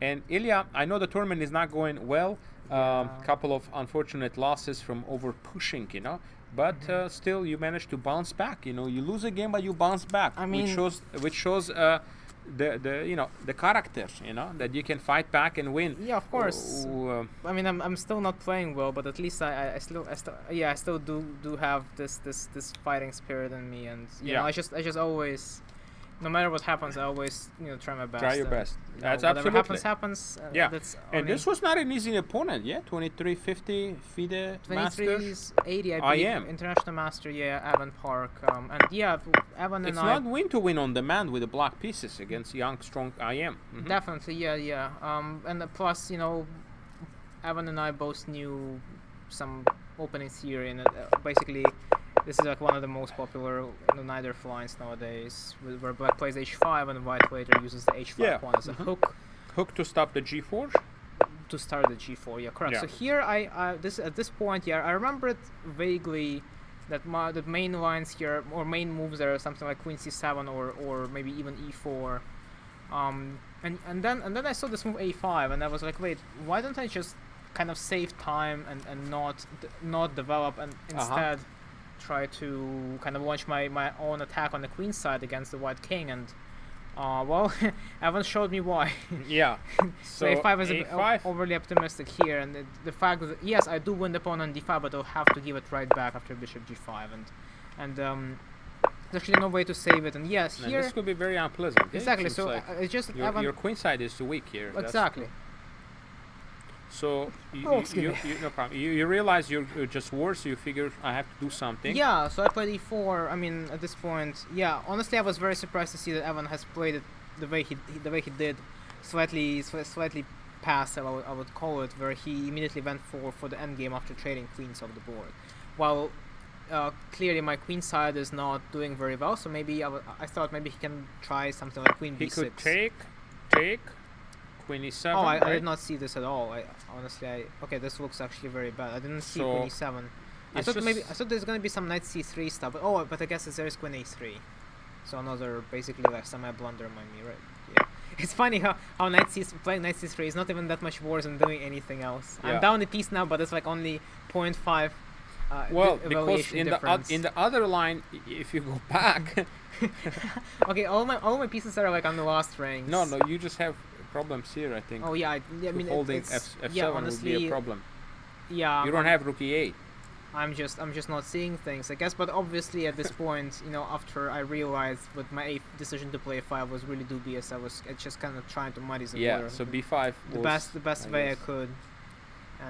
And Ilya, I know the tournament is not going well. Couple of unfortunate losses from over pushing, you know. But still, you managed to bounce back. You know, you lose a game, but you bounce back, I mean, which shows the you know, the character. You know, that you can fight back and win. yeah, of course. I mean, I'm still not playing well, but at least I still do have this fighting spirit in me, and you know, I just always, no matter what happens, I always, you know, try my best. Try your best. You know, That's whatever absolutely. happens. Yeah. That's, And this was not an easy opponent. Yeah, 2350 FIDE master. 2380, I believe, IM. International Master. Yeah, Evan Park. And yeah, Evan and It's I. not win to win on demand with the black pieces against young, strong IM. Mhm. Definitely, yeah. And plus, you know, Evan and I both knew some openings here, and basically, this is like one of the most popular Nidar lines nowadays, where black plays h5 and white later uses the h5 pawn as a hook. Hook to stop the g4. To start the g4, yeah, correct. Yeah. So here, at this point, yeah, I remember it vaguely that the main lines here, or main moves are something like queen c7 or maybe even e4. And then I saw this move a5, and I was like, wait, why don't I just kind of save time and not develop, and instead try to kind of launch my own attack on the queen side against the white king? And well, Evan showed me why. Yeah. So a5 is a bit overly optimistic here, and the fact that yes, I do win the pawn on d5, but I'll have to give it right back after bishop g5, and there's actually no way to save it. And yes, here this could be very unpleasant. exactly. It So like it's just your queen side is too weak here. Exactly. So no problem. You realize you're just worse. So you figure I have to do something. Yeah. So I played e4. I mean, at this point, yeah. Honestly, I was very surprised to see that Evan has played it the way he did, slightly passive, I would call it, where he immediately went for the endgame after trading queens off the board. While clearly my queen side is not doing very well, so maybe I thought maybe he can try something like queen b6. He could take queen e7. Oh, I right? did not see this at all. Okay, this looks actually very bad. I didn't see So queen e7. I thought there's gonna be some knight c3 stuff, but I guess there's queen a3. So another basically like semi-blunder by me, right? Yeah. It's funny how playing knight c3 is not even that much worse than doing anything else. Yeah. I'm down a piece now, but it's like only 0.5. Well, because in the other line, if you go back. Okay, all my pieces are like on the last ranks. No, you just have problems here, I think. Oh yeah, I mean holding it's f7 honestly, would be a problem. Yeah. You don't have rook e8. I'm just not seeing things, I guess. But obviously at this point, you know, after I realized what my decision to play 5 was really dubious, I was just kind of trying to muddy the water. Yeah. So b5. The best way I could.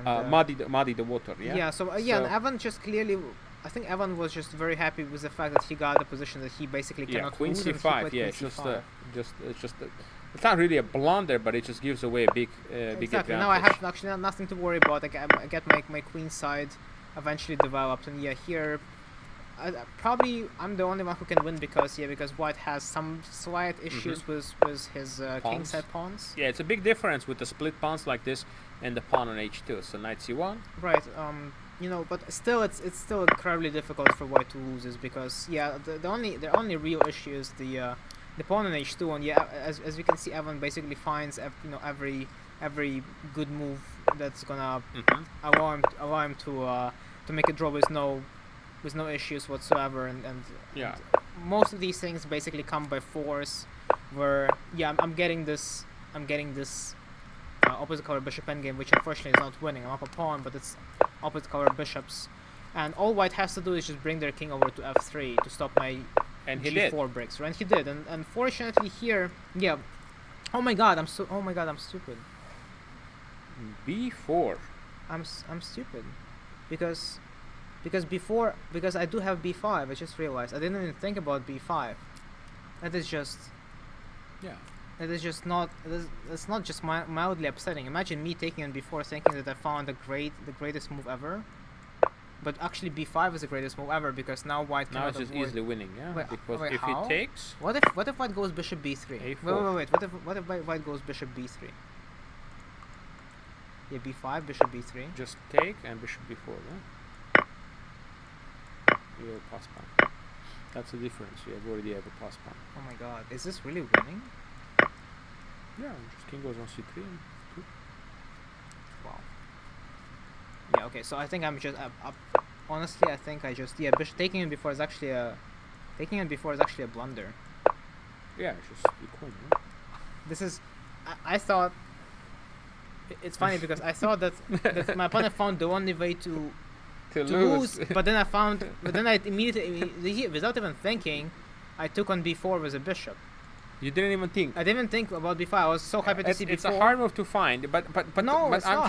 And, muddy the water. Yeah. Yeah. So and Evan just clearly. I think Evan was just very happy with the fact that he got the position that he basically cannot queen lose. c5. Yeah, it's it's not really a blunder, but it just gives away a big exactly. advantage. Now I have actually nothing to worry about. I get my queen side eventually developed, and yeah, here probably I'm the only one who can win because White has some slight issues with his king side pawns. Yeah, it's a big difference with the split pawns like this and the pawn on h2. So knight c1. Right. You know, but still, it's still incredibly difficult for White to lose, is because the only real issue is the pawn on h2, and as we can see, Evan basically finds every good move that's gonna allow him to make a draw with no issues whatsoever, and most of these things basically come by force, where I'm getting this opposite color bishop endgame, which unfortunately is not winning. I'm up a pawn, but it's opposite color bishops, and all White has to do is just bring their king over to f3 to stop my g4 bricks, right? And he did, and unfortunately here, oh my god, I'm stupid. b4. I'm stupid, because I do have b5. I just realized I didn't even think about b5. That is just It is just not. It's not just mildly upsetting. Imagine me taking on b4, thinking that I found the greatest move ever, but actually b5 is the greatest move ever, because now White cannot now it's just easily winning. Yeah, because if how? he takes. What if White goes bishop b3? A4. Wait. What if White goes bishop b3? Yeah, b5, bishop b3. Just take and bishop b4. Yeah. You have a pass pawn. That's the difference. You already have a pass pawn. Oh my god, is this really winning? Yeah, just king goes on c3 and Wow. Yeah. Okay. So I think I'm just honestly, I think I just bishop taking it before is actually a blunder. yeah, it's just equal. No? This is, I thought. It's funny because I thought that my opponent found the only way to lose, but then I immediately, without even thinking, I took on b4 with a bishop. You didn't even think. I didn't think about b5. I was so happy to see b4. It's a hard move to find, but no, but it's I'm not.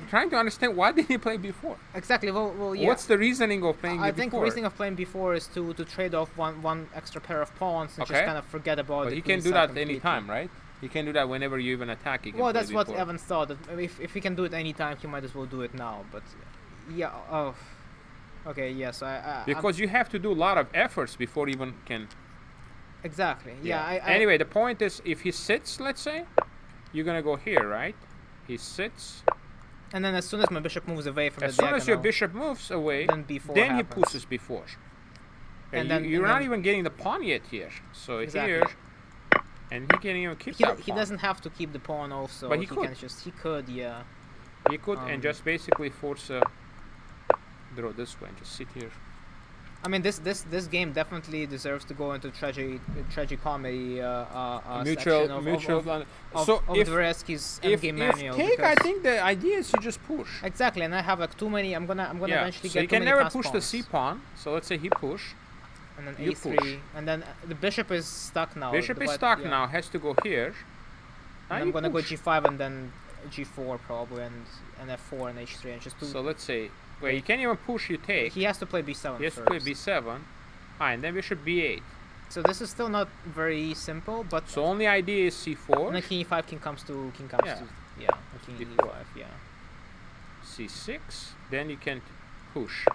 trying to understand why did he play b4? Exactly. Well, yeah. What's the reasoning of playing I b4? think the reasoning of playing b4 is to trade off one extra pair of pawns and just kind of forget about it. But he can do that any time, right? He can do that whenever you even attack. Well, that's what Evan thought. That if he can do it any time, he might as well do it now. But yeah. Oh. Okay. Yes. Because you have to do a lot of efforts before you even can. Exactly. Yeah. Anyway, the point is, if he sits, let's say, you're gonna go here, right? He sits. And then as soon as my bishop moves away from as the soon as your bishop moves away, then b4 then he happens. pushes b4. And then you're not even getting the pawn yet here. So Exactly. here, and he can't even keep that He pawn. doesn't have to keep the pawn also. But he could, yeah. He could and just basically force a draw this way and just sit here. I mean, this game definitely deserves to go into tragicomedy Mutual. So if Dvoretzky's endgame manual. take, I think the idea is you just push. Exactly, and I have like too many. I'm gonna eventually so get you too can many never pass push the pawns. c pawn. So let's say he push. And then you a3, push. and then the bishop is stuck now. Bishop is stuck now. Has to go here. And I'm gonna go g5 and then g4 probably, and f4 and h3 and just do. So let's say. Well, you can't even push, you take. He has to play b7 He has first. to play b7. And then bishop b8. So this is still not very simple, but. So only idea is c4. And then king e5, king comes to king d4. e5, yeah. c6. Then you can push.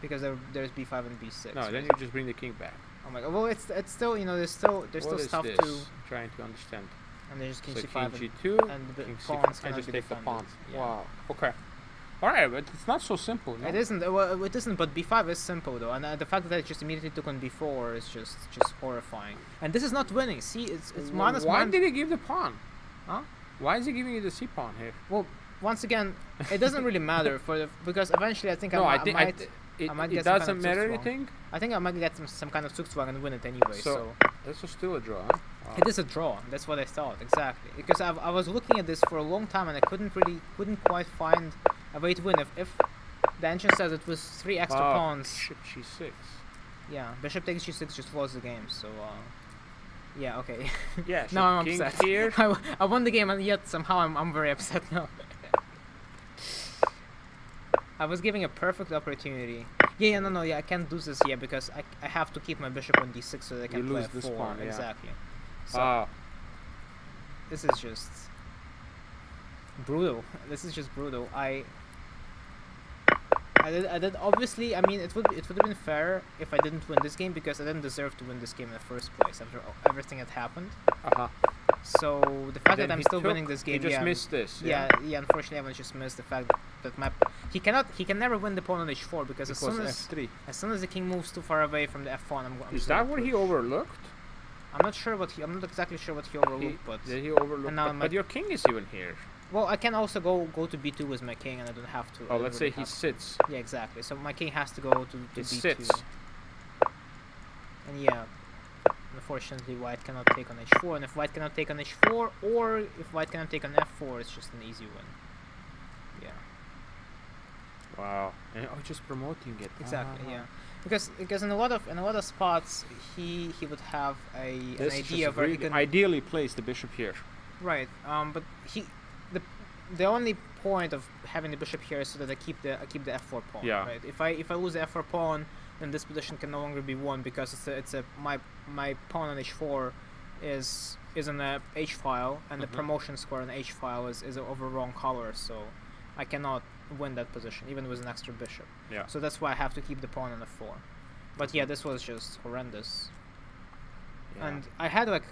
Because there's b5 and b6. No, then you just bring the king back. Oh my god. Well, it's still, there's still stuff this? to. I'm trying to understand. And there's just king So c5 king g2, and the king pawns c5. I cannot just be take the defended. pawns. Yeah. Wow. Okay. All right, but it's not so simple. No? It isn't. Well, it isn't. But b5 is simple though, and the fact that I just immediately took on b4 is just horrifying. And this is not winning. See, it's minus Why one. did he give the pawn? Huh? Why is he giving you the c pawn here? Well, once again, it doesn't really matter because eventually I think No, I I might think get it some kind doesn't of matter. Zugzwang. You think? I think I might get some kind of Zugzwang and win it anyway. So this is still a draw. Huh? Wow. it is a draw. That's what I thought exactly. Because I was looking at this for a long time and I couldn't quite find a way to win. If the engine says it was 3 extra pawns. Bishop g6. Yeah, bishop takes g6 just lost the game. So yeah, okay. Yeah. Now I'm king upset. here. I won the game and yet somehow I'm very upset now. I was giving a perfect opportunity. Yeah, no, I can't do this yet because I have to keep my bishop on d6 so that I can play lose this f4. pawn, yeah. Exactly. So this is just brutal. This is just brutal. I did obviously. I mean, it would have been fair if I didn't win this game because I didn't deserve to win this game in the first place after everything that happened. So the fact that I'm still winning this game, he just missed this. Yeah. Unfortunately, I just missed the fact that he can never win the pawn on h4 because as soon as the king moves too far away from the f1, I'm Is that what he overlooked? I'm not exactly sure what he overlooked, but did he overlook? But your king is even here. Well, I can also go to b2 with my king, and I don't have to. Oh, let's say he sits. Yeah, exactly. So my king has to go to b2. Sits. And yeah, unfortunately, white cannot take on h4, and if white cannot take on h4, or if white cannot take on f4, it's just an easy win. Yeah. Wow. And just promoting it. Exactly. Yeah. Because in a lot of spots he would have an idea of where he can ideally place the bishop here. Right. But the only point of having the bishop here is so that I keep the f4 pawn. Yeah. Right. If I lose the f4 pawn, then this position can no longer be won because my pawn on h4 is in a h file and the promotion square on the h file is over wrong color, so I cannot win that position even with an extra bishop. Yeah. So that's why I have to keep the pawn on f4. But yeah, this was just horrendous. Yeah. And I had like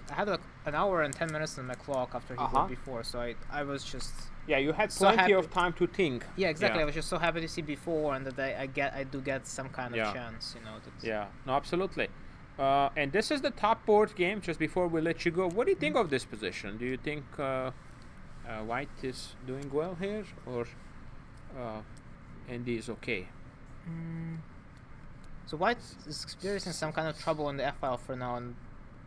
an hour and 10 minutes on my clock after he won before, so I was just you had so plenty of time to think. Yeah, exactly. I was just so happy to see before and that I do get some kind of chance, Yeah, no, absolutely. And this is the top board game. Just before we let you go, what do you think of this position? Do you think White is doing well here, or Andy is okay? So White is experiencing some kind of trouble in the F file for now, and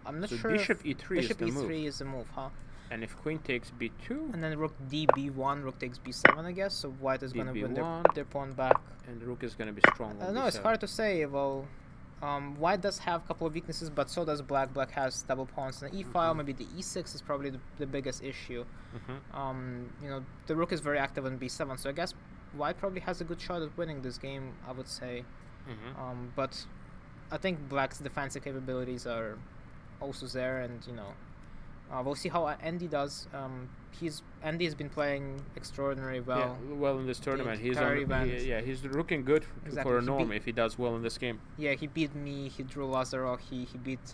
I'm not So sure. bishop e3 is Bishop the e3 move. is the move, huh? And if queen takes b2, And then rook d b1, rook takes b7, I guess. So White is going to win b1. their pawn back. and the rook is going to be strong. on No, it's b7. hard to say. Well, White does have a couple of weaknesses, but so does Black. Black has double pawns in the e file. Maybe the e6 is probably the biggest issue. You know, the rook is very active on b7, so I guess White probably has a good shot at winning this game, I would say. But I think Black's defensive capabilities are also there, and you know, we'll see how Andy does. Andy has been playing extraordinarily well. Yeah, well in this tournament. He's he's looking good Exactly. for a He norm beat- if he does well in this game. Yeah, he beat me. He drew Lazarov. He beat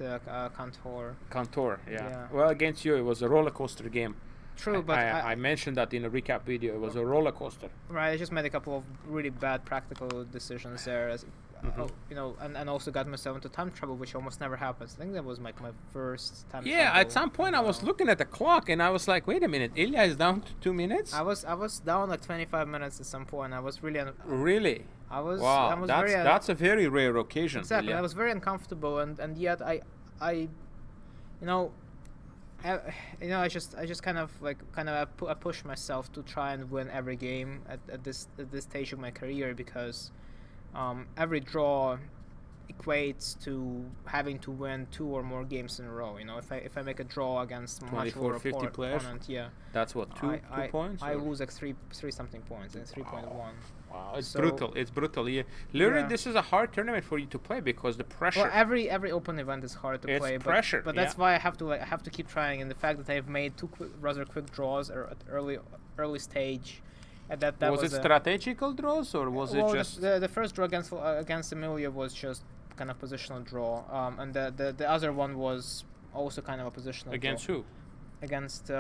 Kantor. Kantor, Yeah. Well, against you, it was a roller coaster game. True, but I mentioned that in a recap video. It was a roller coaster. right, I just made a couple of really bad practical decisions there. You know, and also got myself into time trouble, which almost never happens. I think that was like my first time. Yeah, trouble. at some point I was looking at the clock and I was like, wait a minute, Ilya is down to 2 minutes? I was down like 25 minutes at some point. I was really. Really? I was very. That's a very rare occasion. Exactly. Ilya. I was very uncomfortable, and yet I, you know, I just kind of I push myself to try and win every game at this stage of my career, because every draw equates to having to win 2 or more games in a row. You know, if I make a draw against much 24, lower 50 players? opponent, yeah, That's what, two points? I or? lose like three something points, like 3.1. Wow, it's So- brutal. It's brutal. Yeah. Literally, Yeah. this is a hard tournament for you to play because the pressure. Well, every open event is hard to It's play, pressure, but that's yeah. why I have to keep trying. And the fact that I've made 2 rather quick draws at early stage, and that was it a- strategical draws or was well, it just? the first draw against Emilia was just kind of positional draw, and the other one was also kind of a positional Against draw. who? Against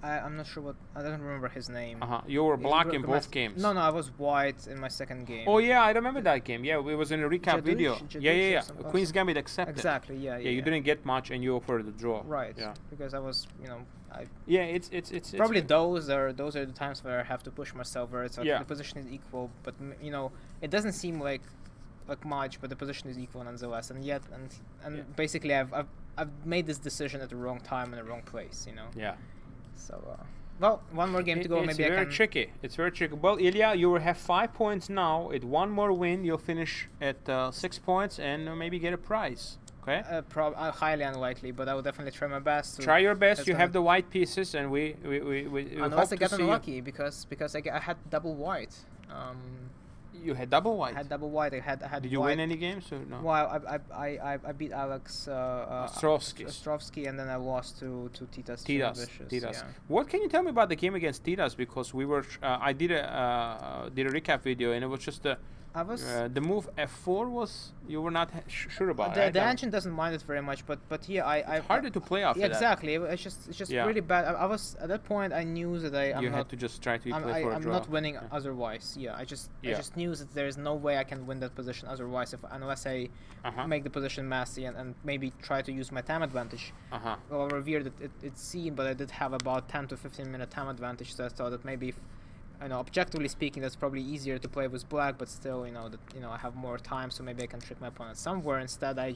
I'm not sure what, I don't remember his name. You were black He in broke both games. No, I was white in my second game. Oh yeah, I remember that game. Yeah, it was in a recap Jadush- video. Jadush Yeah. or something. Queen's Gambit accepted. Exactly. Yeah. Yeah, you didn't get much, and you offered the draw. Right. Yeah. Because I was, Yeah, it's probably those are the times where I have to push myself, where it's like Yeah. the position is equal, but it doesn't seem like much, but the position is equal nonetheless, and yet Yeah. basically I've made this decision at the wrong time in the wrong place, Yeah. So well, one more game to go. It's Maybe I very can. tricky. It's very tricky. Well, Ilya, you will have 5 points now. At one more win, you'll finish at 6 points and maybe get a prize. Okay. Highly unlikely, but I will definitely try my best. Try your best. that's You gonna- have the white pieces, and we Unless hope I to get see you. unlucky, because I had double white. You had double I white. had double white. I had. Did you white. win any games or no? Well, I beat Alex Ostrovsky, and then I lost to Titas. Titas. Yeah. What can you tell me about the game against Titas? Because we were, I did a recap video, and it was just I was. the move f4 was you were not sure about. The right? engine doesn't mind it very much, but yeah, It's harder to play after yeah, that. exactly. It's just Yeah. really bad. I was at that point. I knew that I'm You not. had to just try to play for a I'm draw. not winning Yeah. otherwise. Yeah, I just Yeah. knew that there is no way I can win that position otherwise unless I make the position messy and maybe try to use my time advantage. Well, I revered it seemed, but I did have about 10 to 15 minute time advantage, so I thought that maybe, objectively speaking, that's probably easier to play with black, but still, I have more time, so maybe I can trick my opponent somewhere. Instead, I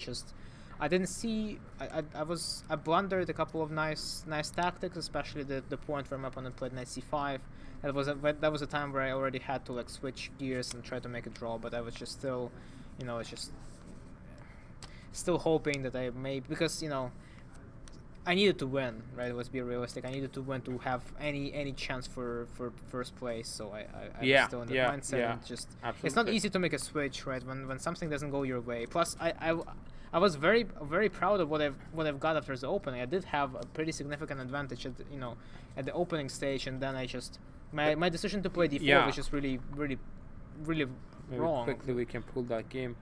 didn't see. I blundered a couple of nice tactics, especially the point where my opponent played knight c5. That was a time where I already had to switch gears and try to make a draw, but I was just still, still hoping that I may, because I needed to win, right? Let's be realistic. I needed to win to have any chance for first place. So I was still in that mindset. And just Absolutely. it's not easy to make a switch, right? When something doesn't go your way. Plus, I was very proud of what I've got after the opening. I did have a pretty significant advantage at the opening stage, and then I just my decision to play d4 was just really Maybe wrong. quickly we can pull that game.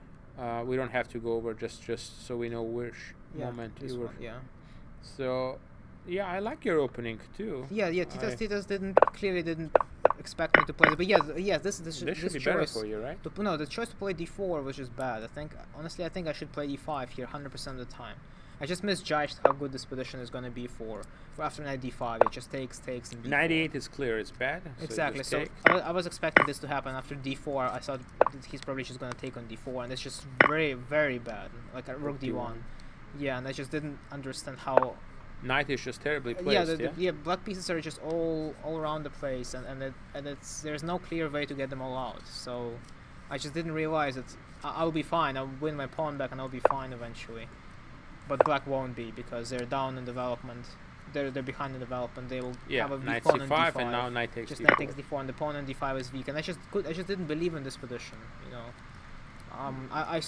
We don't have to go over just so we know which moment this you were. one, yeah. So, yeah, I like your opening too. Yeah. Titas clearly didn't expect me to play. But yeah, this This should this be better choice. for you, right? No, the choice to play d4 was just bad. I think honestly, I think I should play e5 here 100% of the time. I just misjudged how good this position is going to be for after knight d5. It just takes and d4. 98 is clear. It's bad. So Exactly. just So take. I was expecting this to happen after d4. I thought that he's probably just going to take on d4, and it's just very bad. Like a rook d1. Yeah, and I just didn't understand how. Knight is just terribly placed. Yeah, black pieces are just all around the place, and there's no clear way to get them all out. So I just didn't realize that I'll be fine. I'll win my pawn back, and I'll be fine eventually. But black won't be because they're down in development. They're behind in development. They will have a weak knight pawn c5 on d5. and now knight takes just d4. knight takes d4 and the pawn on d5 is weak, and I just didn't believe in this position. You know, I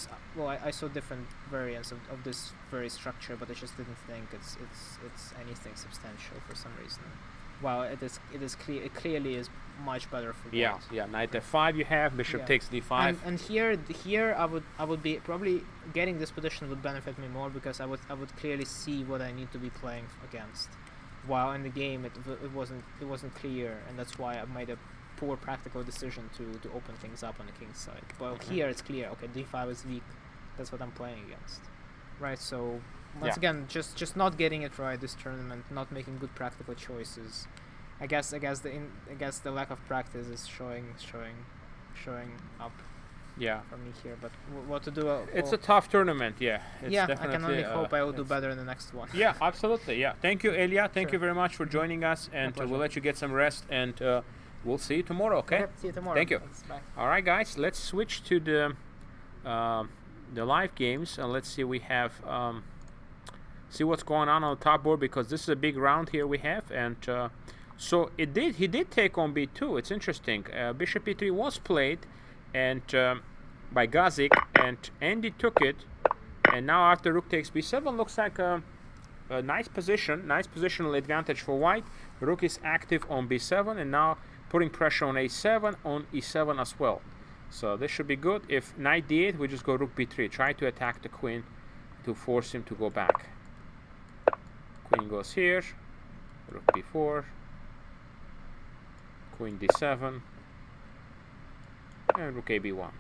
saw different variants of this very structure, but I just didn't think it's anything substantial for some reason. Well, it clearly is much better for Yeah, white. yeah. Knight f5 you have. Bishop takes d5. And here I would be probably getting this position would benefit me more because I would clearly see what I need to be playing against. While in the game it wasn't clear, and that's why I made a poor practical decision to open things up on the king's side. Well, here it's clear. Okay, d5 is weak. That's what I'm playing against. Right. So once again, just not getting it right this tournament, not making good practical choices. I guess the lack of practice is showing up. Yeah. For me here, but what to do? It's a tough tournament. Yeah. It's I definitely, can only hope I will do better in the next one. Yeah, absolutely. Yeah. Thank you, Elia. Thank Sure. you very much for joining us, and pleasure. we'll let you get some rest, and we'll see you tomorrow. Okay. See you tomorrow. Thank you. Thanks, bye. All right, guys. Let's switch to the live games, and let's see. We have see what's going on the top board because this is a big round here we have, and so he did take on b2. It's interesting. Bishop e3 was played, and by Gazik, and Andy took it, and now after rook takes b7 looks like a nice positional advantage for white. Rook is active on b7, and now putting pressure on a7, on e7 as well. So this should be good. If knight d8, we just go rook b3. Try to attack the queen to force him to go back. Queen goes here, rook b4, queen d7, and rook ab1.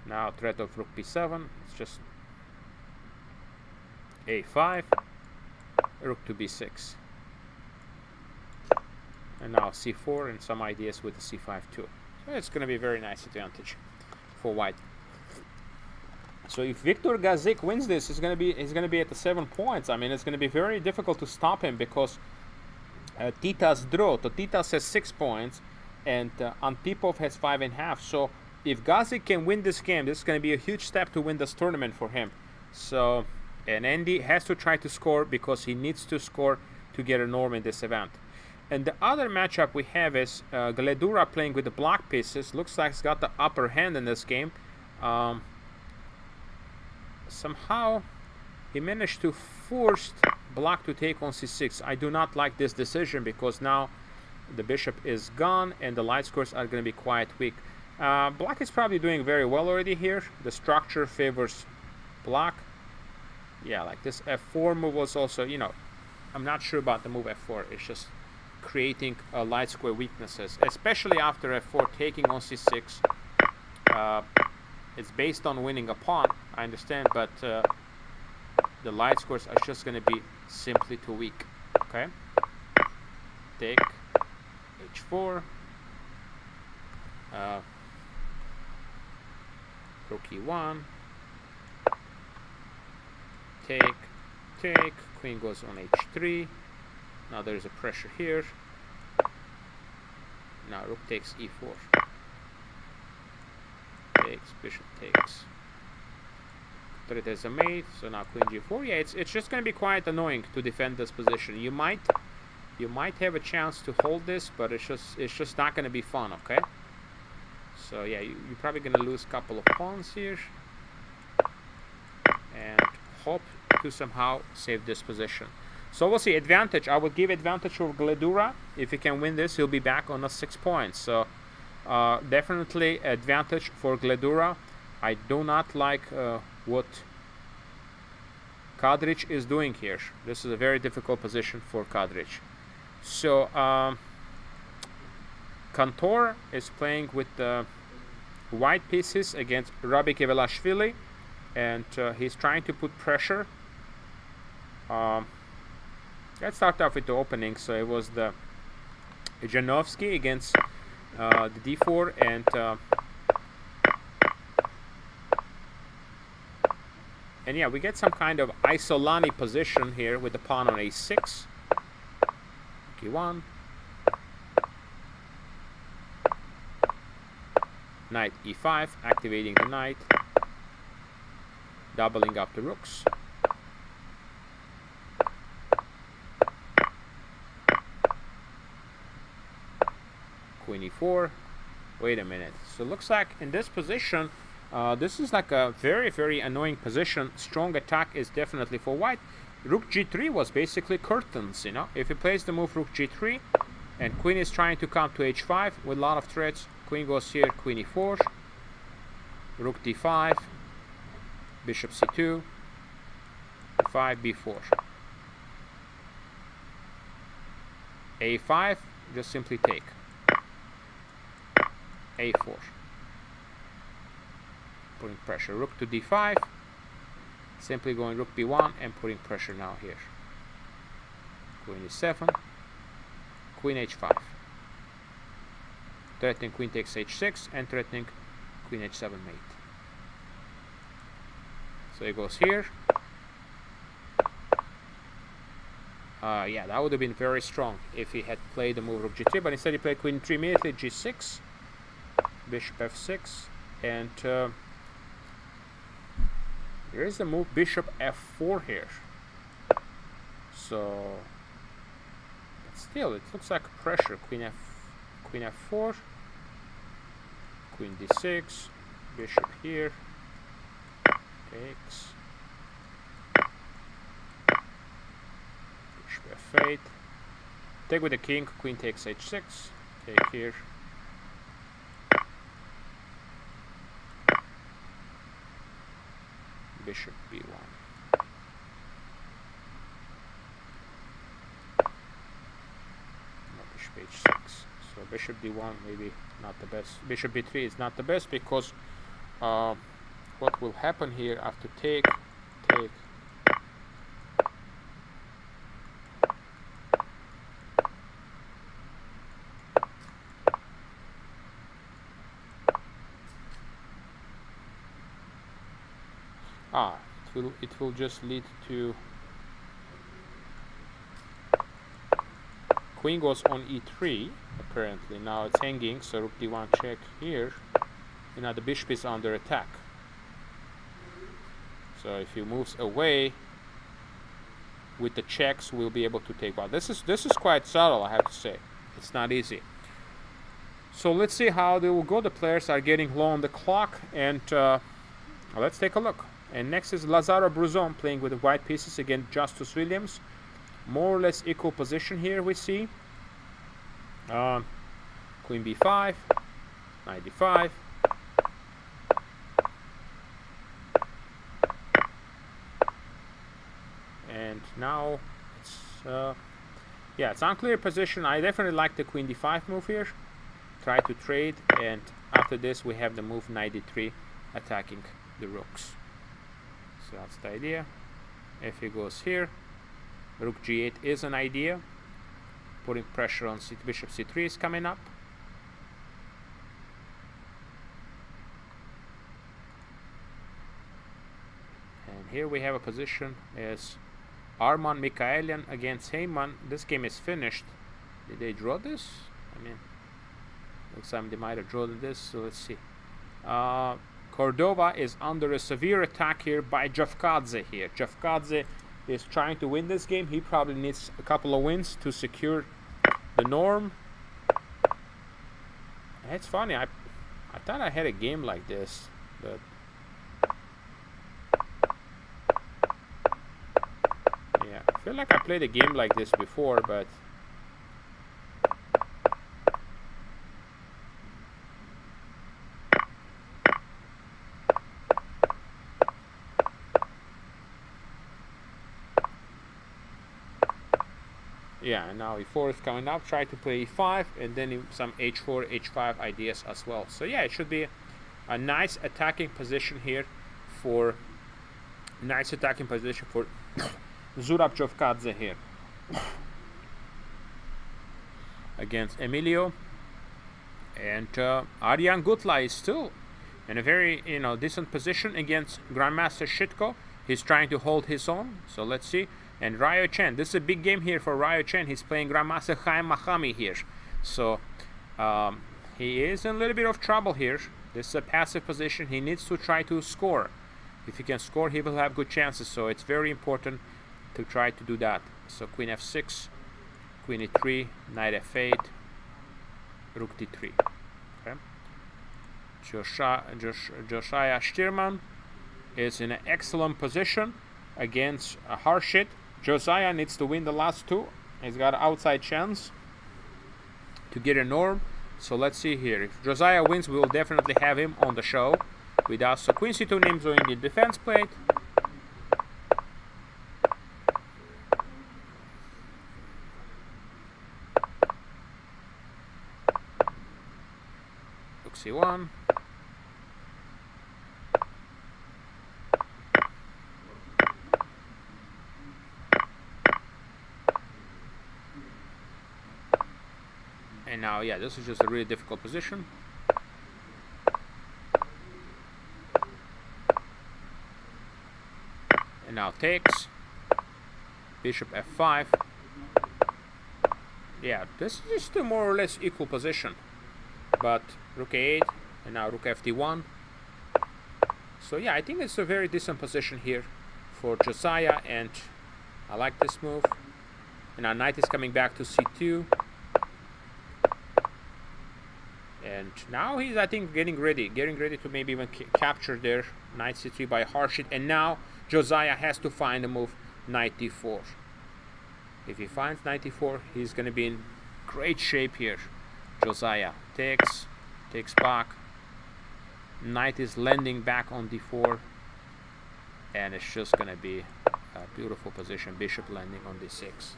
Now threat of rook b7. It's just a5, rook to b6, and now c4 and some ideas with the c5 too. So it's going to be a very nice advantage for white. So if Viktor Gazik wins this, he's going to be at the 7 points. I mean, it's going to be very difficult to stop him because Titas draw. So Titas has 6 points, and Antipov has 5.5. So if Gazik can win this game, this is going to be a huge step to win this tournament for him. So, and Andy has to try to score because he needs to score to get a norm in this event. And the other matchup we have is Gledura playing with the block pieces. Looks like he's got the upper hand in this game. Somehow he managed to force black to take on c6. I do not like this decision because now the bishop is gone and the light scores are going to be quite weak. Black is probably doing very well already here. The structure favors black. Yeah, like this f4 move was also, you know, I'm not sure about the move f4. It's just creating light square weaknesses, especially after f4 taking on c6. It's based on winning a pawn, I understand, but the light scores are just going to be simply too weak. Okay, take h4, rook e1, take, queen goes on h3. Now there's a pressure here. Now rook takes e4. Takes, bishop takes. But it is a mate, so now queen g4. Yeah, it's just going to be quite annoying to defend this position. You might have a chance to hold this, but it's just not going to be fun. Okay. So yeah, you're probably going to lose a couple of pawns here, and hope to somehow save this position. So we'll see. Advantage. I would give advantage for Gledura. If he can win this, he'll be back on the 6 points. So definitely advantage for Gledura. I do not like what Kadric is doing here. This is a very difficult position for Kadric. So Kantor is playing with the white pieces against Rabbi Kevelashvili, and he's trying to put pressure. Let's start off with the opening. So it was the Janovsky against the d4, and yeah, we get some kind of Isolani position here with the pawn on a6. K1. Knight e5, activating the knight, doubling up the rooks. Queen e4. Wait a minute. So it looks like in this position, this is like a very, very annoying position. Strong attack is definitely for white. Rook g3 was basically curtains, you know. If he plays the move rook g3, and queen is trying to come to h5 with a lot of threats. Queen goes here, queen e4, rook d5, bishop c2, 5 b4. a5, just simply take. a4. Putting pressure. Rook to d5. Simply going rook b1 and putting pressure now here. Queen e7. Queen h5. Threatening queen takes h6 and threatening queen h7 mate. So it goes here. Yeah, that would have been very strong if he had played the move rook g3, but instead he played queen 3 immediately, g6, bishop f6, and there is the move bishop f4 here. So, but still, it looks like pressure. Queen f4, queen d6, bishop here, takes, bishop f8, take with the king, queen takes h6, take here, bishop b1. No, bishop h6. So bishop d1 maybe not the best. Bishop b3 is not the best because what will happen here after take. It will just lead to queen goes on e3 apparently. Now it's hanging, so rook d1 check here. And now the bishop is under attack. So if he moves away with the checks, we'll be able to take one. This is quite subtle, I have to say. It's not easy. So let's see how they will go. The players are getting low on the clock, and let's take a look. And next is Lazaro Bruzon playing with the white pieces against Justus Williams. More or less equal position here we see. Queen b5, knight d5. And now it's yeah, it's unclear position. I definitely like the queen d5 move here. Try to trade, and after this we have the move knight d3 attacking the rooks. So that's the idea. If he goes here, rook g8 is an idea. Putting pressure on bishop c3 is coming up. And here we have a position as Arman Mikaelian against Heyman. This game is finished. Did they draw this? I mean, looks like they might have drawn this, so let's see. Cordova is under a severe attack here by Javkadze here. Javkadze is trying to win this game. He probably needs a couple of wins to secure the norm. It's funny, I thought I had a game like this, but yeah, I feel like I played a game like this before, but Yeah, now e4 is coming up. Try to play e5 and then some h4, h5 ideas as well. So yeah, it should be a nice attacking position here for Zurab Jovkadze here against Emilio. And Aryan Gutla is still in a very decent position against Grandmaster Shitko. He's trying to hold his own. So let's see. And Ryo Chen, this is a big game here for Ryo Chen. He's playing Grandmaster Chaim Mahami here. So he is in a little bit of trouble here. This is a passive position. He needs to try to score. If he can score, he will have good chances. So it's very important to try to do that. So Queen f6, Queen e3, Knight f8, Rook d3. Okay. Josiah Stirman is in an excellent position against Harshit. Josiah needs to win the last two. He's got an outside chance to get a norm. So let's see here. If Josiah wins, we will definitely have him on the show with us. So Queen c2 Nimzo in the defense plate. Rook c1. And now, yeah, this is just a really difficult position. And now takes. Bishop f5. Yeah, this is just a more or less equal position. But Rook a8, and now Rook fd1. So yeah, I think it's a very decent position here for Josiah, and I like this move. And now knight is coming back to c2. And now he's, I think, getting ready to maybe even capture their knight c3 by Harshit. And now Josiah has to find a move, knight d4. If he finds knight d4, he's going to be in great shape here. Josiah takes back. Knight is landing back on d4. And it's just going to be a beautiful position. Bishop landing on d6.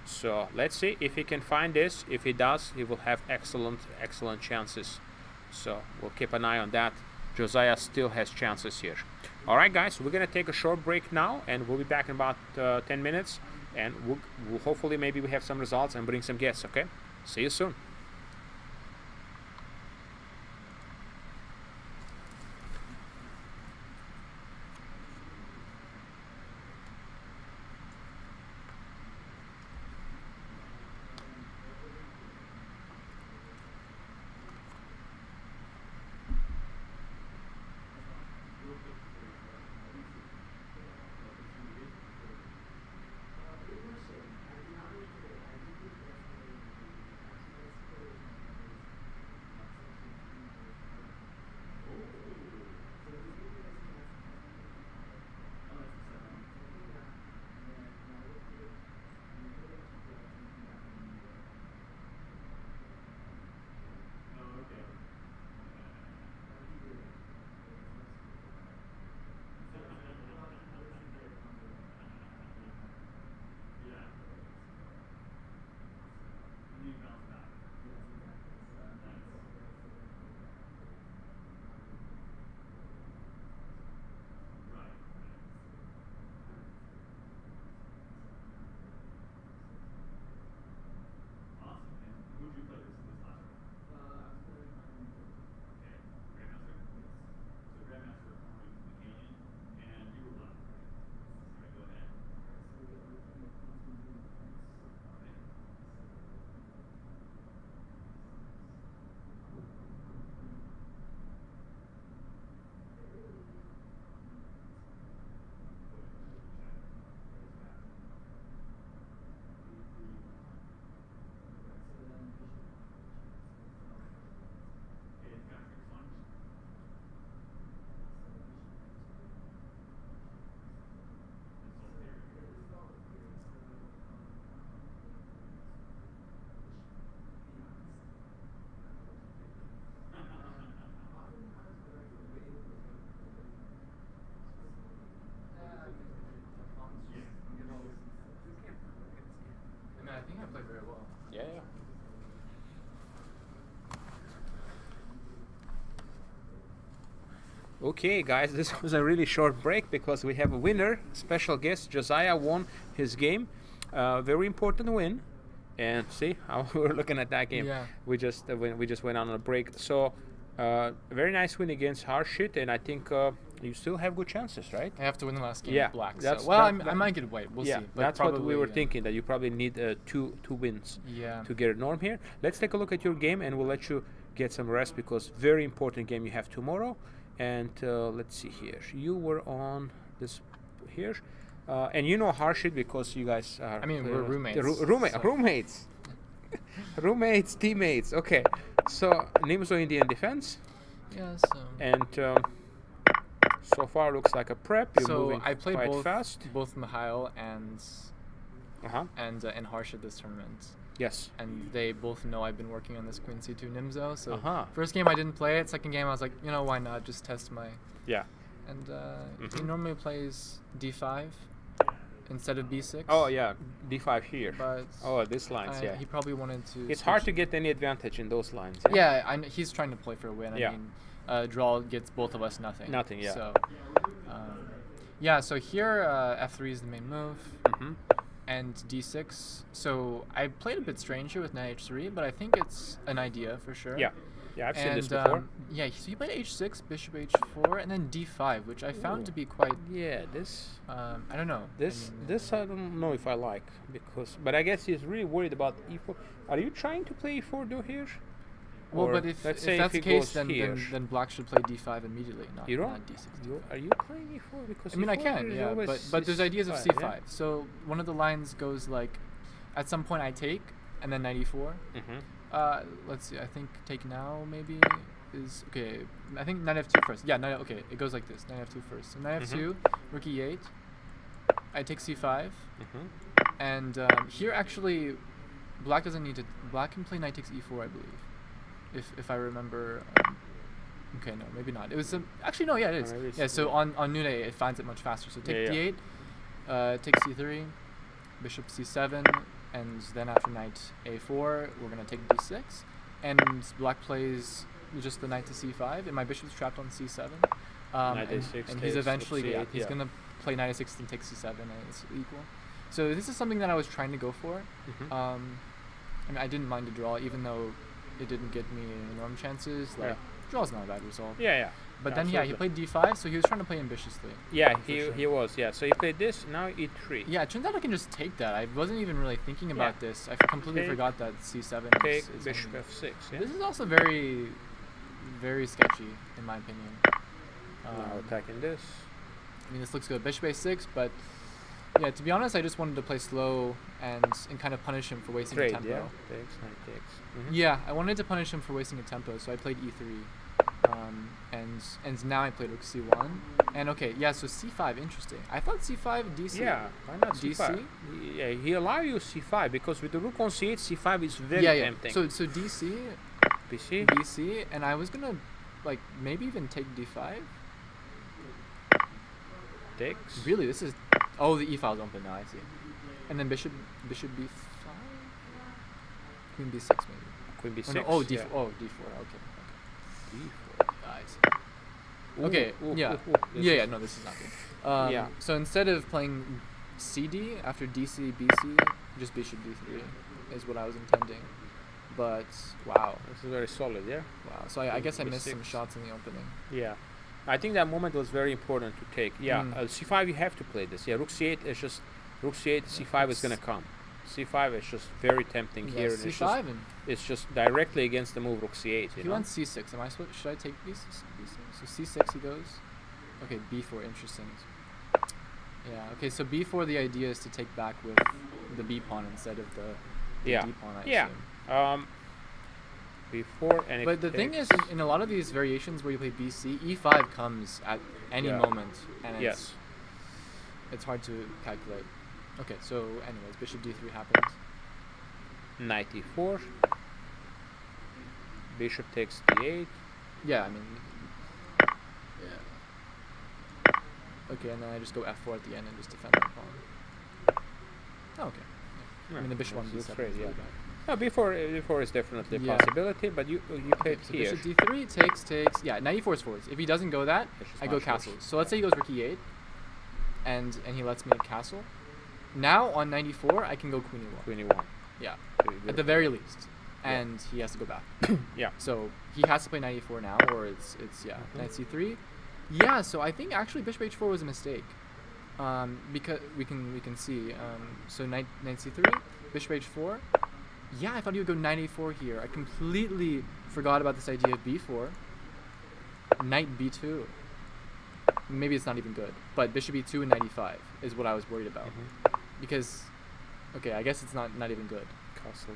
So let's see if he can find this. If he does, he will have excellent chances. So we'll keep an eye on that. Josiah still has chances here. All right, guys, we're gonna take a short break now, and we'll be back in about 10 minutes. And we'll hopefully maybe we have some results and bring some guests. Okay, see you soon. Okay, guys, this was a really short break because we have a winner, special guest. Josiah won his game. Very important win. And see how we're looking at that game. Yeah. We just went on a break. So very nice win against Harshit, and I think you still have good chances, right? I have to win the last game Yeah, with black. that's- So, well, that- I might get white. We'll Yeah, see. But that's what we probably, were thinking, that you probably need two wins Yeah. to get a norm here. Let's take a look at your game, and we'll let you get some rest because very important game you have tomorrow. And let's see here. You were on this here. And you know Harshit because you guys are... I mean, we're roommates, so- Roommates. Roommates, teammates. Okay. So, Nimzo Indian defense. Yeah. So. And so far looks like a prep. You're So moving I played quite fast. both Mikhail and Uh-huh. and Harsh at this tournament, Yes. and they both know I've been working on this Queen C2 Nimzo. So Uh-huh. first game I didn't play it. Second game I was like, you know, why not just test my. Yeah. And he Mhm. normally plays D5 instead of B6. Oh, yeah. D5 here. But Oh, this lines, yeah. he probably wanted to. It's hard to switch- get any advantage in those lines. Yeah, he's trying to play for a win. Yeah. I mean, draw gets both of us nothing. Nothing, yeah. So, yeah. So here, F3 is the main move, Mm-hmm. and D6. So I played a bit strange here with knight H3, but I think it's an idea for sure. Yeah. Yeah, I've seen And this before. yeah, so he played H6, Bishop H4, and then D5, which I found to be quite. Yeah, this I don't know. this I mean, this I don't know if I like because, but I guess he's really worried about E4. Are you trying to play E4 do here? Well, Or but if let's if say that's he the case, goes then, here. then Black should play D5 immediately, not, You don't? not D6. Are you playing E4 because I mean, I E4 can, is yeah, always but there's ideas of C5, C5. yeah? So one of the lines goes like, at some point I take, and then knight E4. Mm-hmm. Let's see. I think take now maybe is okay. I think knight F2 first. Yeah, knight. Okay, it goes like this. Knight F2 first. So knight F2, rook E8. I take C5, Mm-hmm. and here actually, Black doesn't need to. Black can play knight takes E4, I believe, if I remember. Okay, no, maybe not. It was actually no. Yeah, it is. maybe it's- Yeah. So on Nune it finds it much faster. So take Yeah, D8, take C3, bishop C7, and then after knight A4, we're gonna take D6, and Black plays just the knight to C5, and my bishop's trapped on C7. Knight and, A6 and takes, he's eventually rook C8, he's yeah. gonna play knight A6 and take C7, and it's equal. So this is something that I was trying to go for. Mm-hmm. I mean, I didn't mind a draw, even though it didn't get me enormous chances. Like, draw's not a bad result. Yeah. But then, yeah, he absolutely. played D5, so he was trying to play ambitiously. Yeah, for he sure. he was. Yeah, so he played this. Now E3. Yeah, it turns out I can just take that. I wasn't even really thinking about Yeah. this. I completely Take- forgot that C7 Take is bishop ending. F6. Yeah. This is also very, very sketchy, in my opinion. Now attacking this. I mean, this looks good. Bishop A6, but yeah, to be honest, I just wanted to play slow and kind of punish him for wasting a Trade. tempo. Yeah. Takes. Knight takes. Mhm. Yeah, I wanted to punish him for wasting a tempo, so I played E3. And now I played rook C1. And okay, yeah, so C5, interesting. I thought C5, DC. Yeah, why not DC? C5? Yeah, he allow you C5 because with the rook on C8, C5 is very yeah, yeah. tempting. So DC, PC. DC, and I was gonna like maybe even take D5. Takes. Really, this is the E file's open now. I see. And then bishop B5, queen B6 maybe. Queen B6. D4. yeah. Oh, D4. Okay. D4. I see. Okay. Yeah. Yeah. No, this is not good. Yeah. So instead of playing CD after DC, BC, just bishop D3 is what I was intending. But wow. This is very solid, yeah? Wow. So I guess I B6. missed some shots in the opening. Yeah. I think that moment was very important to take. Yeah, C5 you have to play this. Yeah, rook C8 is just rook C8, C5 is gonna come. C5 is just very tempting here. And C5 and it's just directly against the move rook C8. he went C6. Am I supposed? Should I take B6? So C6 he goes. Okay, B4. Interesting. Yeah. Okay. So B4. The idea is to take back with the B pawn instead of the D pawn. I assume. Before and but the thing is, in a lot of these variations where you play BC, E5 comes at any moment, and it's hard to calculate. Okay, so anyways, bishop D3 happens. Knight E4. Bishop takes D8. Yeah, I mean, okay, and then I just go F4 at the end and just defend my pawn. Oh, okay. Yeah. I mean, the bishop on that's D7 great, is yeah. really bad. No, before is definitely a Yeah. possibility, but you played So here. bishop d3 takes. Yeah, knight e4 is forwards. If he doesn't go that, It's I not go swish. castles. So let's say he goes rook e8, and he lets me castle. Now on knight e4, I can go queen e1. Queen e1. Yeah, Very at the beautiful. very least. Yeah. And he has to go back. Yeah. So he has to play knight e4 now, or it's knight c3. Yeah. So I think actually bishop h4 was a mistake. Because we can see. So knight c3, bishop h4. Yeah, I thought he would go knight a4 here. I completely forgot about this idea of b4. Knight b2. Maybe it's not even good, but bishop e2 and knight e5 is what I was worried about. Because, okay, I guess it's not even good. Castle.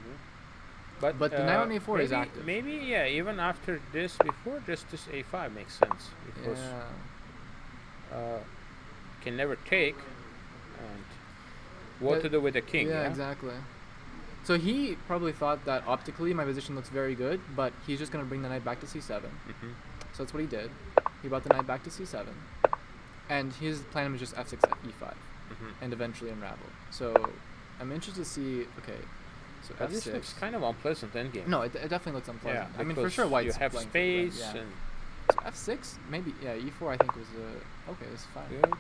But the knight on a4 maybe, is active. Maybe, yeah, even after this, before just this a5 makes sense. Because can never take, and what But- to do with the king, Yeah, yeah? exactly. So he probably thought that optically my position looks very good, but he's just going to bring the knight back to c7. Mhm. So that's what he did. He brought the knight back to c7. And his plan was just f6 at e5 Mhm. and eventually unravel. So I'm interested to see, okay, so But f6. this looks kind of unpleasant endgame. No, it definitely looks unpleasant. I mean, for because sure white's you have playing for the red, space yeah. and So f6, maybe, yeah, e4 I think was okay, that's fine. good.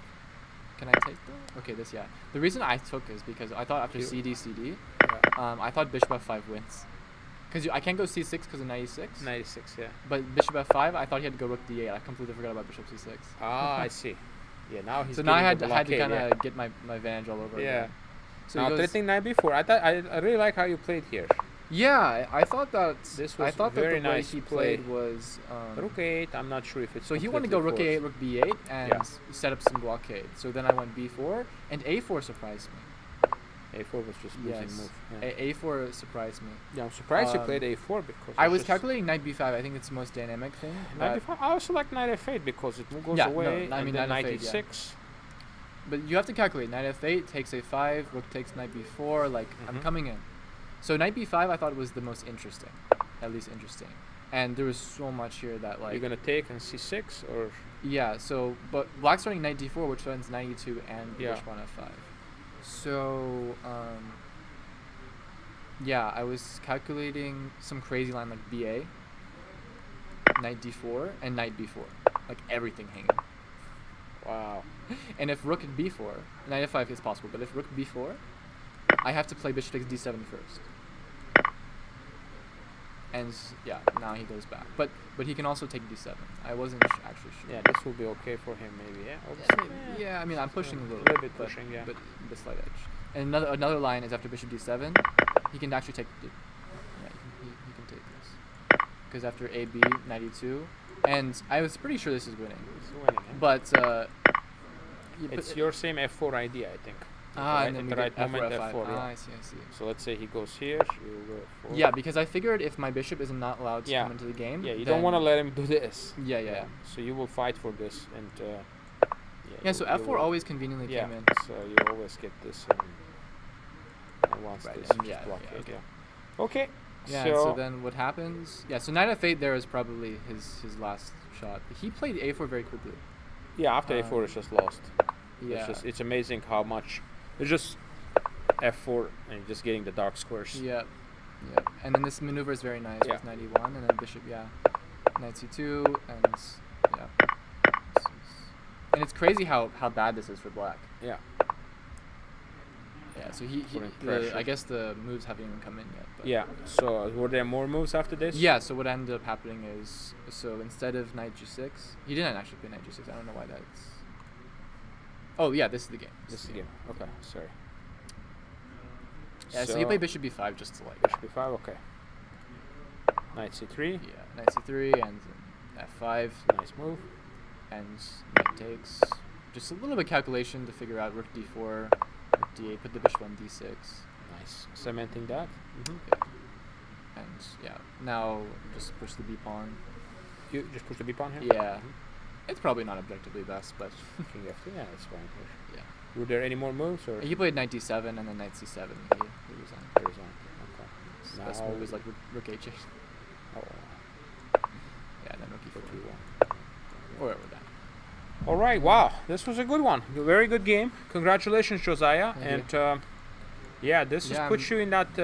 Can I take though? Okay, this, yeah. The reason I took is because I thought after You- cd, Yeah. I thought bishop f5 wins. Because I can't go c6 because of knight e6. 96, yeah. But bishop f5, I thought he had to go rook d8. I completely forgot about bishop c6. Ah, I see. Yeah, now he's So now I getting had the to kind blockade, of get my advantage all over yeah. again. So Now he goes, threatening knight before. I really like how you played here. yeah, I thought that This I was thought very that the way nice he play. played was Rook 8, I'm not sure if it's so he wanted to go rook completely a8, rook b8, and Yeah. set up some blockade. So then I went b4, and a4 surprised me. forced. A4 was just losing Yes, move. Yeah. a4 surprised me. Yeah, I'm surprised you um, played A4 because I it's was just calculating knight b5. I think it's the most dynamic thing. Knight B5. I also like knight F8 because it goes Yeah, no, away, I and mean then knight knight F8, yeah. E6. But you have to calculate. Knight f8 takes a5, rook takes knight b4. Like, I'm Mhm. coming in. So knight b5 I thought was the most interesting. At least interesting. And there was so much here that, like... You're gonna take and C6 or Yeah, so... But black's starting knight d4, which runs knight e2 and Yeah. bishop on f5. So, yeah, I was calculating some crazy line like ba, knight d4, and knight b4. Like, everything hanging. wow. And if rook at b4, knight f5 is possible, but if rook b4, I have to play bishop takes d7 first. And yeah, now he goes back. But he can also take d7. I wasn't actually sure. Yeah, this will be okay for him maybe. Yeah. Yeah, I mean, I'm pushing a little bit but, pushing, yeah. but the slight edge. And another line is after bishop d7, he can actually take. Yeah, he can take this. Because after AB, knight e2, and I was pretty sure this is winning. It's winning, yeah. But It's your same F4 idea, I think. and then at we the get right moment F4, F4. Yeah. I see. So let's say he goes here, you will go F4. Yeah, because I figured if my bishop is not allowed to Yeah. come into the game, Yeah, you then don't want to let him do this. Yeah. So you will fight for this, and Yeah, so you F4 will- always conveniently yeah, came in. so you always get this, and once Right, this and just yeah, blockade. okay. Yeah. Okay. Yeah, and so then what happens? Yeah, so knight f8 there is probably his last shot. He played a4 very quickly. yeah, after A4 it's just lost. Yeah. It's amazing how much. It's just F4 and you're just getting the dark squares. Yeah. And then this maneuver is very nice Yeah. with knight e1 and then bishop, knight c2 and yeah. And it's crazy how bad this is for black. Yeah. Yeah, so Putting pressure. I guess the moves haven't even come in yet. But Yeah. So were there more moves after this? Yeah, so what ended up happening is, so instead of knight g6, he didn't actually play knight g6. I don't know why that's... Oh, yeah, this is the game. This is the game. Okay. Sorry. Yeah, so he played bishop b5 just to like... Bishop B5. Okay. Knight C3. Yeah, knight c3 and f5 Nice move. and knight takes. Just a little bit of calculation to figure out rook d4, rook d8, put the bishop on d6. Nice. Cementing that. Mm-hmm. Okay. And yeah, now just push the b pawn. You just push the B pawn here. Yeah. It's probably not objectively best, but King F2. Yeah, that's fine here. yeah. Were there any more moves or? He played knight d7 and then knight c7. He resigned. There is one. Okay. His best move was like rook h8. Oh. Yeah, and then rook Rook e4. E1. Or whatever that. All right. Wow. This was a good one. A very good game. Congratulations, Josiah. Thank And Yeah, this Yeah, puts you in that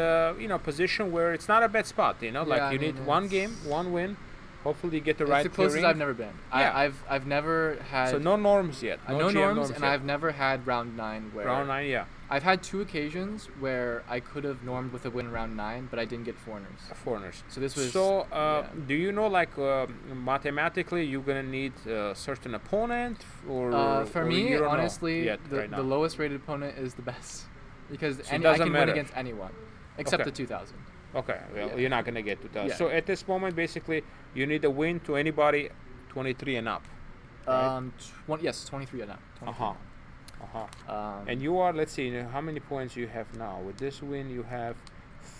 position where it's not a bad spot. Yeah, Like I you mean, need one it's- game, one win. Hopefully, you get the It's right the closest pairing. I've never been. Yeah. I've never had. So no norms yet. no GM norms, and yet. I've never had round 9 where. Round 9, yeah. I've had 2 occasions where I could have normed with a win round 9, but I didn't get foreigners. Foreigners. So this was. So, yeah. do you know, like, mathematically, you're gonna need a certain opponent, or For or me, you don't know honestly, yet right the now? lowest rated opponent is the best because So it I doesn't can matter. win against anyone except Okay. the 2000. Okay, well, Yeah. you're not gonna get to that. Yeah. So at this moment, basically, you need a win to anybody 23 and up. Right? 23 and up. 23 Uh-huh. and up. And you are, let's see, how many points you have now? With this win, you have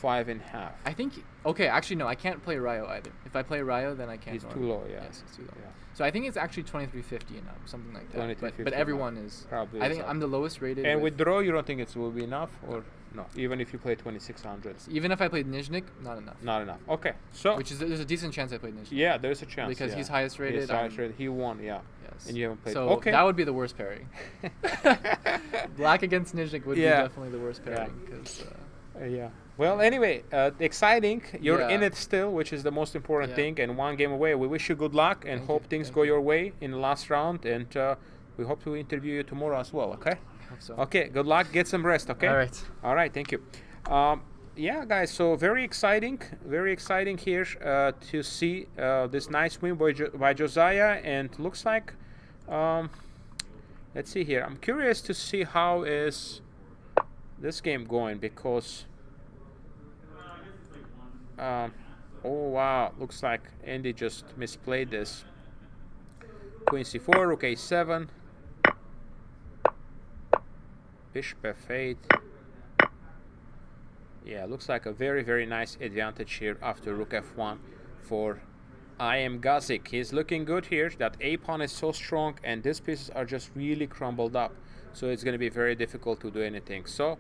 5.5. I think okay, actually no, I can't play Ryo either. If I play Ryo, then I can't. He's norm. too low, yeah. Yes, it's too low. Yeah. So I think it's actually 2350 and up, something like that. 2350 But and everyone up. is. Probably I is think up. I'm the lowest rated. And with draw, you don't think it will be enough, or no? Even if you play 2600, even if I played Nizhnik, not enough. not enough. Okay, so Which is there's a decent chance I played Nizhnik. yeah, there's a chance Because yeah. he's highest rated. He's highest rated. He won, yeah. Yes. And you haven't played. So okay. that would be the worst pairing. Black against Nizhnik would Yeah. be definitely the worst pairing. 'Cause, Yeah. Well, anyway, exciting. You're in Yeah. it still, which is the most important Yeah. thing, and one game away. We wish you good luck and Thank hope you, things thank go you. your way in the last round. And we hope to interview you tomorrow as well. Okay. I hope so. Okay. Good luck. Get some rest. Okay. All right. All right. Thank you. Yeah, guys. So very exciting here to see this nice win by Josiah, and looks like. Let's see here. I'm curious to see how is this game going because. Oh wow, looks like Andy just misplayed this. Queen c4, rook a7, bishop f8. Yeah, looks like a very nice advantage here after rook f1 for I am Gazik. He's looking good here. That a pawn is so strong and these pieces are just really crumbled up, so it's going to be very difficult to do anything. So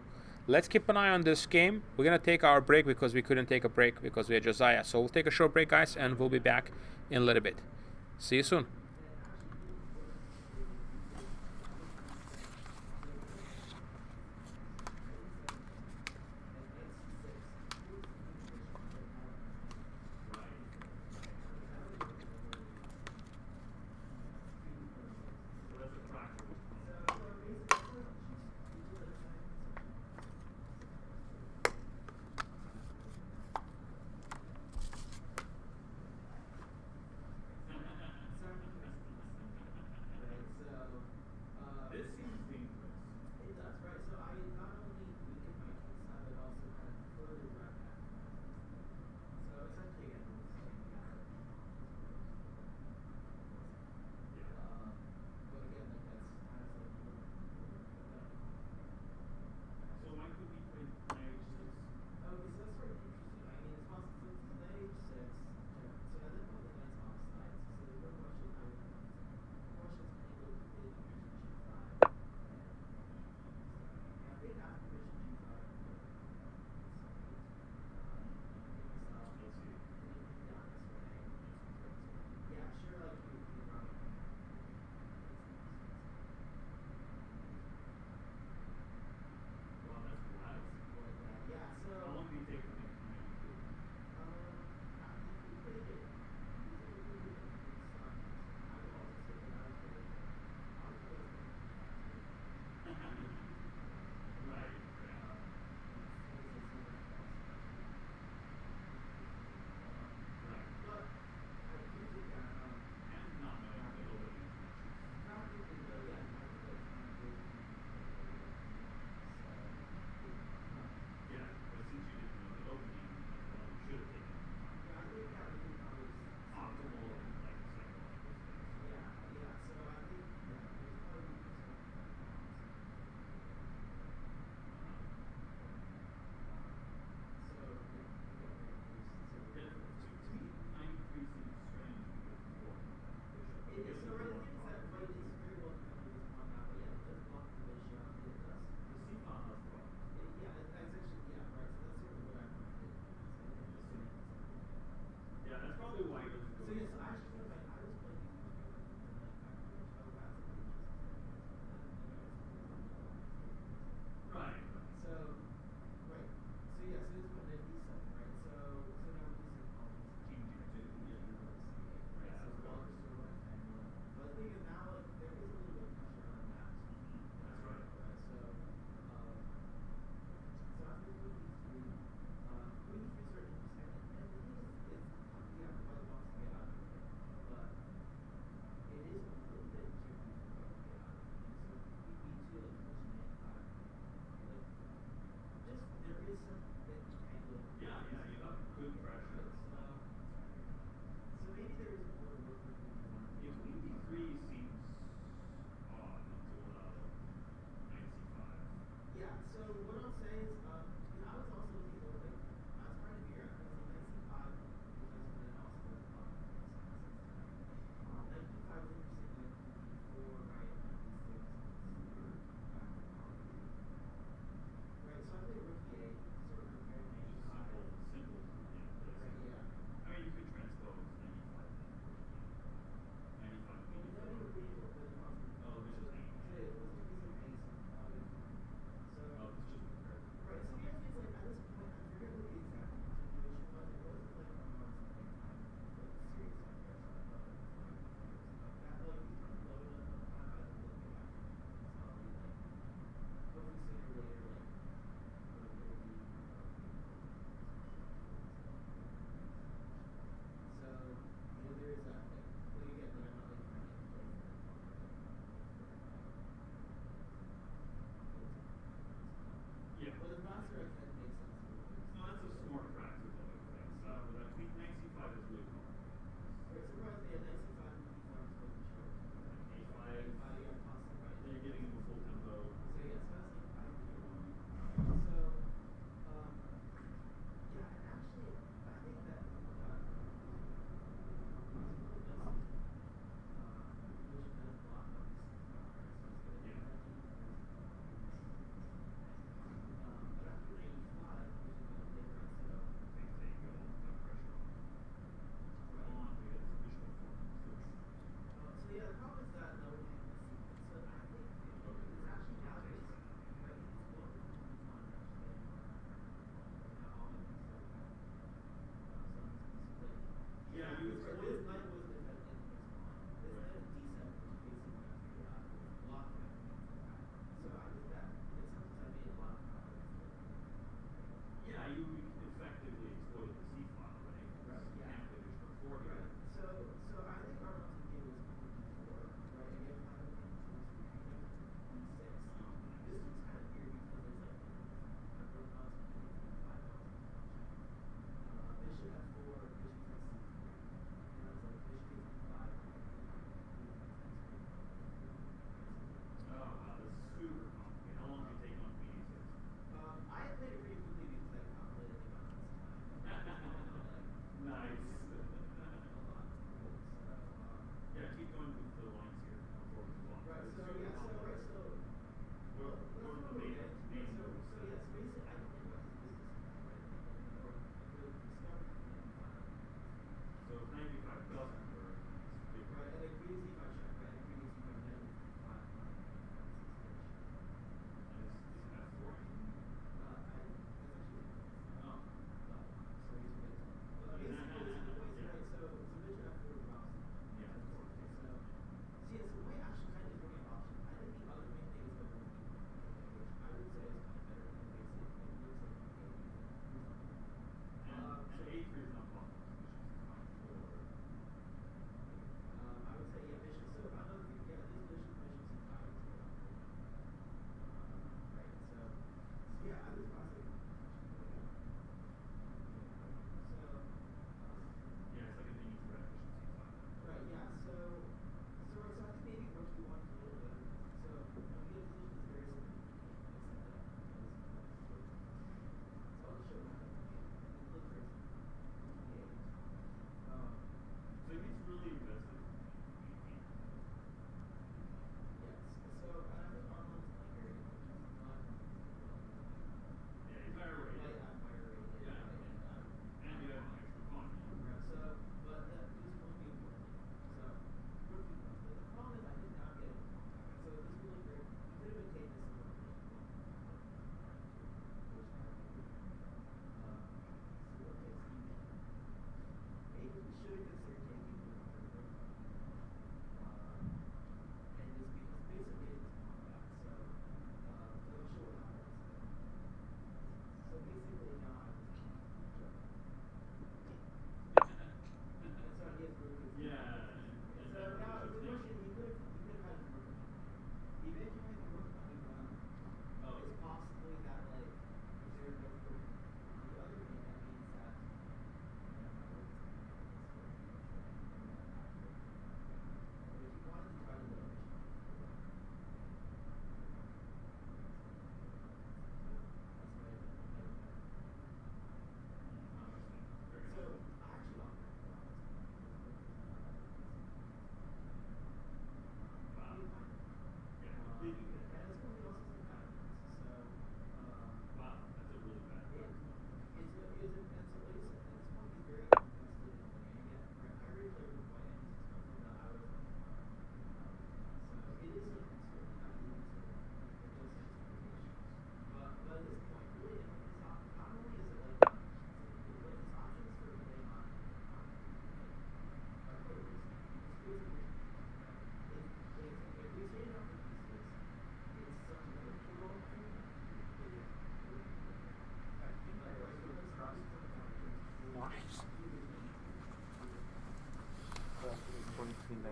let's keep an eye on this game. We're going to take our break because we couldn't take a break because we had Josiah. So we'll take a short break, guys, and we'll be back in a little bit. See you soon.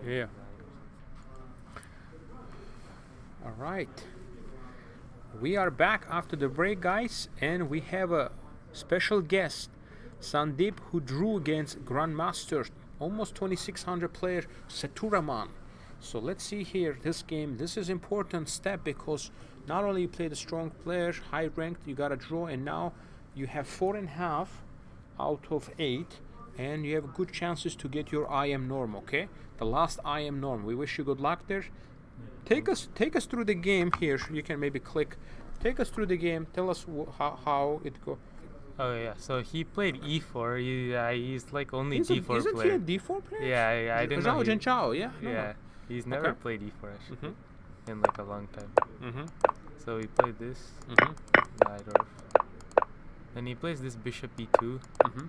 Yeah. All right. We are back after the break, guys, and we have a special guest, Sandeep, who drew against Grandmaster, almost 2600 player Seturaman. So let's see here this game. This is important step because not only you play the strong player, high ranked, you got a draw, and now you have 4.5 out of 8, and you have good chances to get your IM norm. Okay, the last IM norm. We wish you good luck there. Take us through the game here. You can maybe click. Take us through the game. Tell us how it go. Oh yeah, so he played e4. He's like only Isn't d4 he player. a D4 player? Yeah, I didn't know. Zhao Zhenchao, yeah. Yeah, he's never Okay. played e4 actually Mm-hmm. in like a long time. Mm-hmm. So he played this Mm-hmm. knight off. Then he plays this bishop e2, Mm-hmm.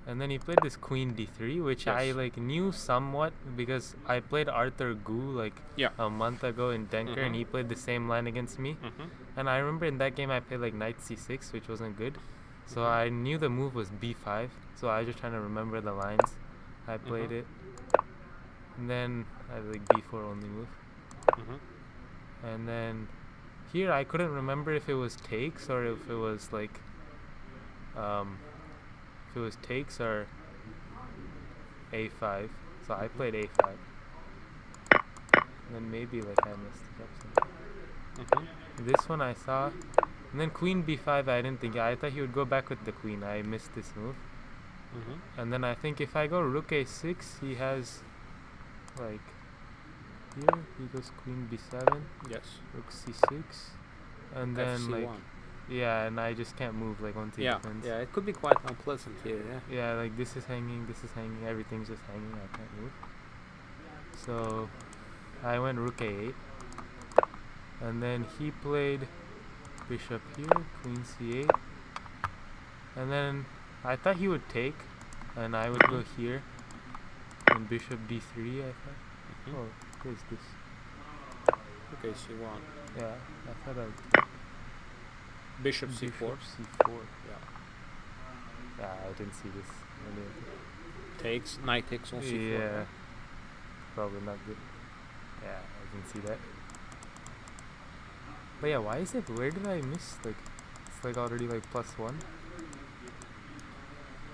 and then he played this queen d3, which I Yes. like knew somewhat because I played Arthur Gu like Yeah. a month ago in Denker, and Mhm. he played the same line against me. Mm-hmm. And I remember in that game I played like knight c6, which wasn't good. So Mhm. I knew the move was b5. So I was just trying to remember the lines. I played Mhm. it. And then I had like b4 only move. Mm-hmm. And then here I couldn't remember if it was takes or if it was like a5. So I played a5. And then maybe like I messed it up something. Mm-hmm. This one I saw. And then queen b5 I didn't think. I thought he would go back with the queen. I missed this move. Mm-hmm. And then I think if I go rook a6, he has like here he goes queen b7, Yes. rook c6, and then FC1. like yeah, and I just can't move like onto Yeah. defense. Yeah. It could be quite unpleasant here. Yeah. Yeah, like this is hanging, everything's just hanging. I can't move. So I went rook a8, and then he played bishop here, queen c8, and then I thought he would take, and I would go here, and bishop d3. I thought. Mhm. Oh, what is this? Okay. C1. Yeah, I thought I'd take Bishop C4. c4. Yeah. Yeah, I didn't see this. Takes. Knight takes on C4. Yeah, probably not good. Yeah, I didn't see that. But yeah, why is it? Where did I miss? Like, it's like already like +1.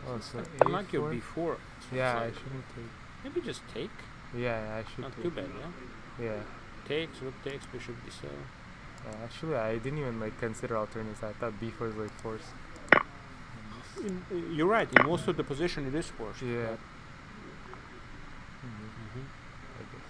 Oh, so You like your a4. B4. Yeah, I like- shouldn't take. Maybe just take. Yeah, I should Not take. too bad. Yeah. Yeah. Takes. Rook takes. Bishop D7. Actually, I didn't even like consider alternatives. I thought b4 is like force. You're right. In most of the position, it is forced. Yeah. Mm-hmm. I guess.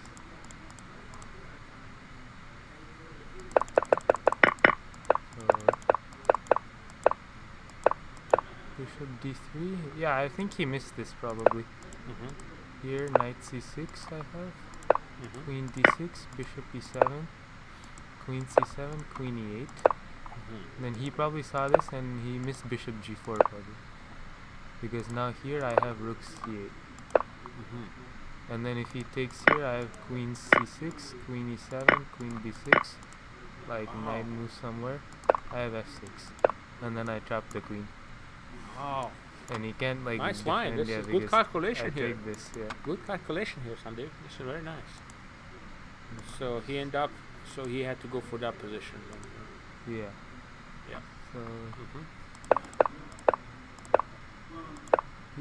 Bishop d3. Yeah, I think he missed this probably. Mm-hmm. Here, knight c6 I have. Mm-hmm. Queen d6, bishop e7, queen c7, queen e8. Mm-hmm. Then he probably saw this and he missed bishop g4 probably. Because now here I have rook c8. Mm-hmm. And then if he takes here, I have queen c6, queen e7, queen b6. Like knight moves somewhere. I have f6. And then I trap the queen. Oh, And he can't like nice line. defend, This yeah, is good because calculation I here. take this, yeah. Good calculation here, Sandeep. This is very nice. So he ended up. So he had to go for that position. Then. Yeah. Yeah. So Mm-hmm.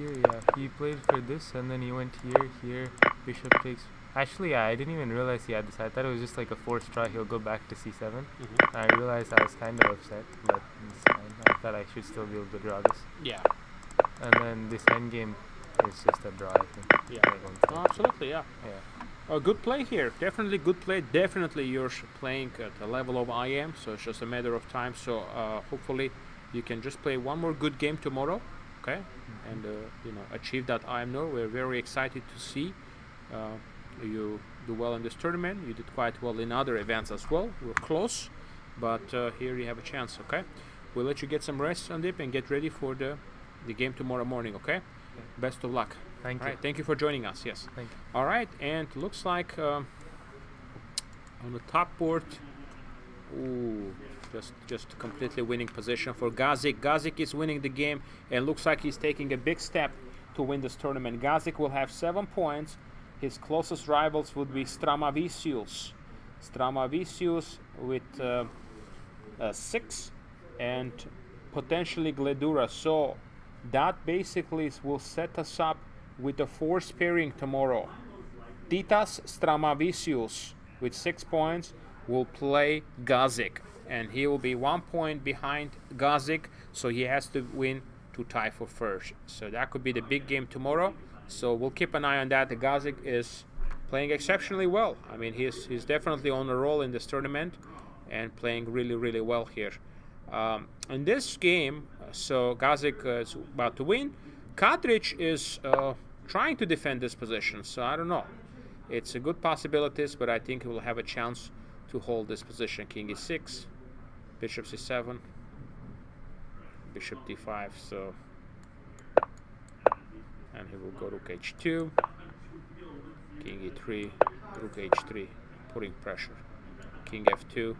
here, yeah, he played for this, and then he went here, bishop takes. Actually, yeah, I didn't even realize he had this. I thought it was just like a forced draw. He'll go back to c7. Mm-hmm. I realized I was kind of upset, but it's fine. I thought I should still be able to draw this. Yeah. And then this endgame is just a draw, I think. Yeah. I don't think. Oh, absolutely. Yeah. Yeah. Good play here. Definitely good play. Definitely you're playing at the level of IM. So it's just a matter of time. So hopefully you can just play one more good game tomorrow. Okay. Mm-hmm. And achieve that IM norm. We're very excited to see you do well in this tournament. You did quite well in other events as well. We're close, but here you have a chance. Okay, we'll let you get some rest, Sandeep, and get ready for the game tomorrow morning. Okay, best of luck. Thank All you. right, thank you for joining us. Yes. Thank you. All right, and looks like on the top board, ooh, just completely winning position for Gazik. Gazik is winning the game, and looks like he's taking a big step to win this tournament. Gazik will have 7 points. His closest rivals would be Stramavicius. Stramavicius with 6 and potentially Gledura. So that basically will set us up with a 4th pairing tomorrow. Titas Stramavicius with 6 points will play Gazik, and he will be 1 point behind Gazik, so he has to win to tie for first. So that could be the big game tomorrow. So we'll keep an eye on that. The Gazik is playing exceptionally well. I mean, he's definitely on a roll in this tournament and playing really, really well here. In this game, so Gazik is about to win. Kadrich is trying to defend this position, so I don't know. It's a good possibilities, but I think he will have a chance to hold this position. King e6, bishop c7, bishop d5, so, and he will go rook h2, king e3, rook h3, putting pressure, king f2,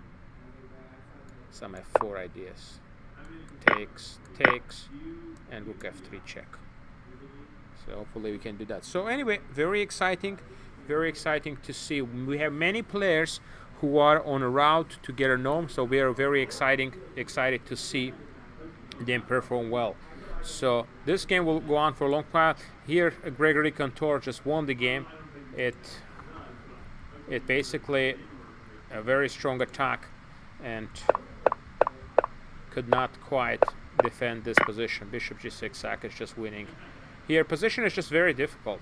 some f4 ideas, takes, and rook f3 check. So hopefully we can do that. So anyway, very exciting to see. We have many players who are on a route to get a norm, so we are very excited to see them perform well. So this game will go on for a long while. Here Gregory Cantor just won the game. It basically a very strong attack and could not quite defend this position. Bishop g6 sack is just winning. Here position is just very difficult.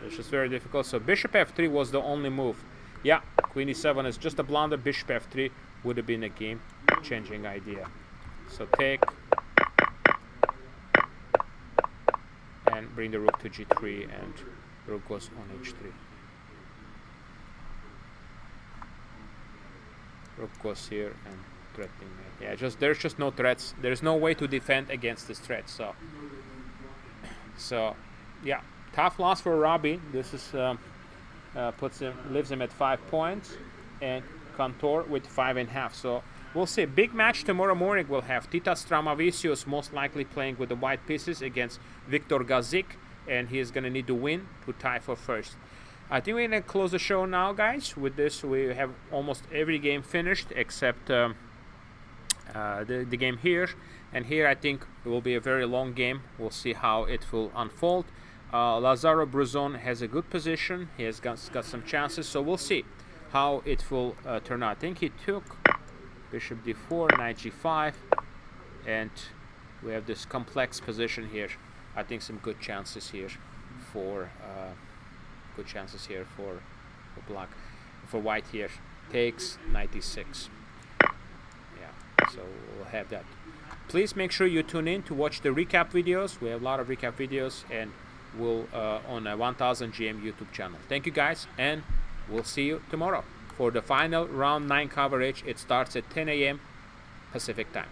It's just very difficult. So bishop f3 was the only move. Yeah, queen e7 is just a blunder. Bishop f3 would have been a game changing idea. So take and bring the rook to g3, and rook goes on h3. Rook goes here and threatening me. Yeah, there's just no threats. There's no way to defend against this threat. So yeah, tough loss for Robbie. This is leaves him at 5 points, and Cantor with 5.5. So we'll see. Big match tomorrow morning. We'll have Titas Stramavicius most likely playing with the white pieces against Viktor Gazik, and he is going to need to win to tie for first. I think we're going to close the show now, guys. With this, we have almost every game finished except the game here. And here I think it will be a very long game. We'll see how it will unfold. Lazaro Bruzon has a good position. He has got some chances, so we'll see how it will turn out. I think he took bishop d4, knight g5, and we have this complex position here. I think some good chances here for black, for white here. Takes, knight e6. Yeah, so we'll have that. Please make sure you tune in to watch the recap videos. We have a lot of recap videos, and we'll on a 1000 GM YouTube channel. Thank you guys, and we'll see you tomorrow for the final round 9 coverage. It starts at 10 a.m. Pacific time.